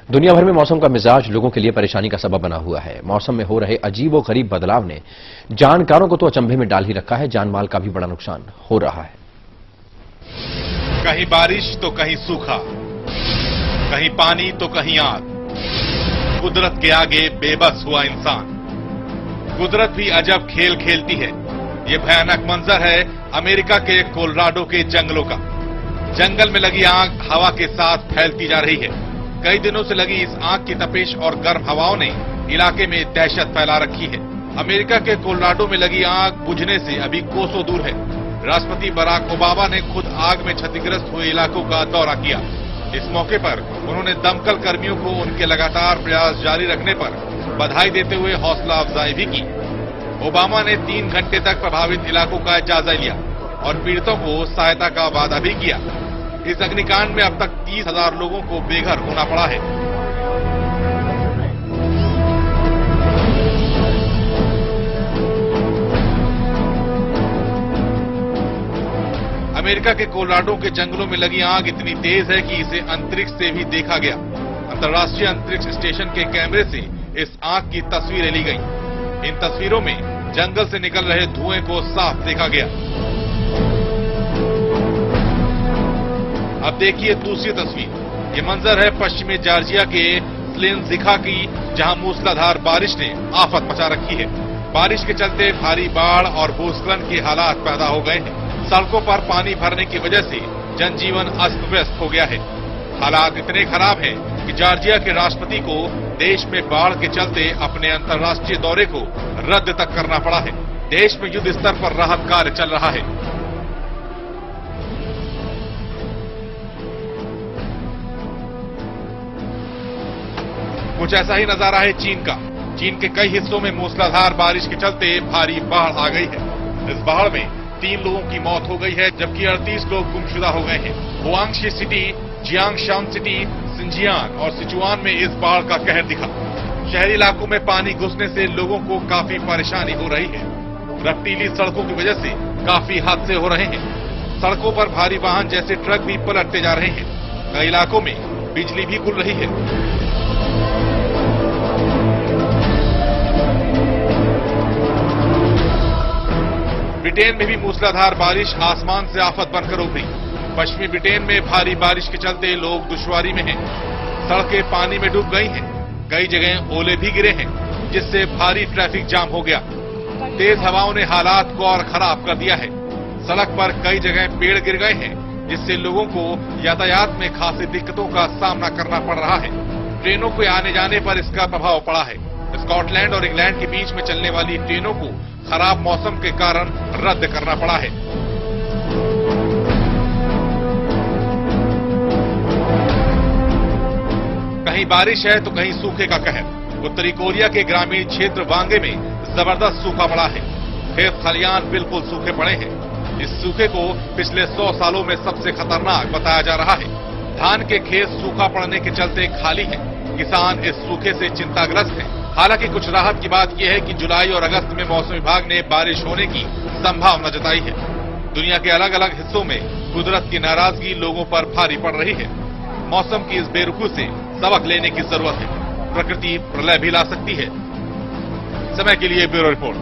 दुनिया भर में मौसम का मिजाज लोगों के लिए परेशानी का सबब बना हुआ है। मौसम में हो रहे अजीबोगरीब बदलाव ने जानकारों को तो अचंभे में डाल ही रखा है, जानमाल का भी बड़ा नुकसान हो रहा है। कहीं बारिश तो कहीं सूखा, कहीं पानी तो कहीं आग। कुदरत के आगे बेबस हुआ इंसान। कुदरत भी अजब खेल खेलती है। ये भयानक मंजर है अमेरिका के कोलोराडो के जंगलों का। जंगल में लगी आग हवा के साथ फैलती जा रही है। कई दिनों से लगी इस आग की तपिश और गर्म हवाओं ने इलाके में दहशत फैला रखी है। अमेरिका के कोलोराडो में लगी आग बुझने से अभी कोसों दूर है। राष्ट्रपति बराक ओबामा ने खुद आग में क्षतिग्रस्त हुए इलाकों का दौरा किया। इस मौके पर उन्होंने दमकल कर्मियों को उनके लगातार प्रयास जारी रखने पर बधाई देते हुए हौसला अफजाई भी की। ओबामा ने 3 घंटे तक प्रभावित इलाकों का जायजा लिया और पीड़ितों को सहायता का वादा भी किया। इस अग्निकांड में अब तक 30,000 लोगों को बेघर होना पड़ा है। अमेरिका के कोलोराडो के जंगलों में लगी आग इतनी तेज है कि इसे अंतरिक्ष से भी देखा गया। अंतर्राष्ट्रीय अंतरिक्ष स्टेशन के कैमरे से इस आग की तस्वीरें ली गईं। इन तस्वीरों में जंगल से निकल रहे धुएं को साफ देखा गया। अब देखिए दूसरी तस्वीर। ये मंजर है पश्चिमी जॉर्जिया के स्लेनजिका की, जहां मूसलाधार बारिश ने आफत मचा रखी है। बारिश के चलते भारी बाढ़ और भूस्खलन के हालात पैदा हो गए हैं। सड़कों पर पानी भरने की वजह से जनजीवन अस्त व्यस्त हो गया है। हालात इतने खराब हैं कि जॉर्जिया के राष्ट्रपति को देश में बाढ़ के चलते अपने अंतर्राष्ट्रीय दौरे को रद्द तक करना पड़ा है। देश में युद्ध स्तर पर राहत कार्य चल रहा है। कुछ ऐसा ही नजारा है चीन का। चीन के कई हिस्सों में मूसलाधार बारिश के चलते भारी बाढ़ आ गई है। इस बाढ़ में 3 लोगों की मौत हो गई है, जबकि 38 लोग गुमशुदा हो गए हैं। हुआंगशी सिटी, जियांगशान सिटी, सिंजियान और सिचुआन में इस बाढ़ का कहर दिखा। शहरी इलाकों में पानी घुसने से लोगों को काफी परेशानी हो रही है। रफ्तीली सड़कों की वजह से काफी हादसे हो रहे हैं। सड़कों पर भारी वाहन जैसे ट्रक भी पलटते जा रहे हैं। कई इलाकों में बिजली भी गुल रही है। ब्रिटेन में भी मूसलाधार बारिश आसमान से आफत बनकर उभरी। पश्चिमी ब्रिटेन में भारी बारिश के चलते लोग दुश्वारी में हैं। सड़कें पानी में डूब गई हैं। कई जगह ओले भी गिरे हैं, जिससे भारी ट्रैफिक जाम हो गया। तेज हवाओं ने हालात को और खराब कर दिया है। सड़क पर कई जगह पेड़ गिर गए हैं, जिससे लोगों को यातायात में खासी दिक्कतों का सामना करना पड़ रहा है। ट्रेनों के आने जाने पर इसका प्रभाव पड़ा है। स्कॉटलैंड और इंग्लैंड के बीच में चलने वाली ट्रेनों को खराब मौसम के कारण रद्द करना पड़ा है। कहीं बारिश है तो कहीं सूखे का कहर। उत्तरी कोरिया के ग्रामीण क्षेत्र वांगे में जबरदस्त सूखा पड़ा है। खेत खलियान बिल्कुल सूखे पड़े हैं। इस सूखे को पिछले 100 सालों में सबसे खतरनाक बताया जा रहा है। धान के खेत सूखा पड़ने के चलते खाली हैं। किसान इस सूखे से चिंताग्रस्त हैं। हालांकि कुछ राहत की बात यह है कि जुलाई और अगस्त में मौसम विभाग ने बारिश होने की संभावना जताई है। दुनिया के अलग अलग हिस्सों में कुदरत की नाराजगी लोगों पर भारी पड़ रही है। मौसम की इस बेरुखी से सबक लेने की जरूरत है। प्रकृति प्रलय भी ला सकती है। समय के लिए ब्यूरो रिपोर्ट।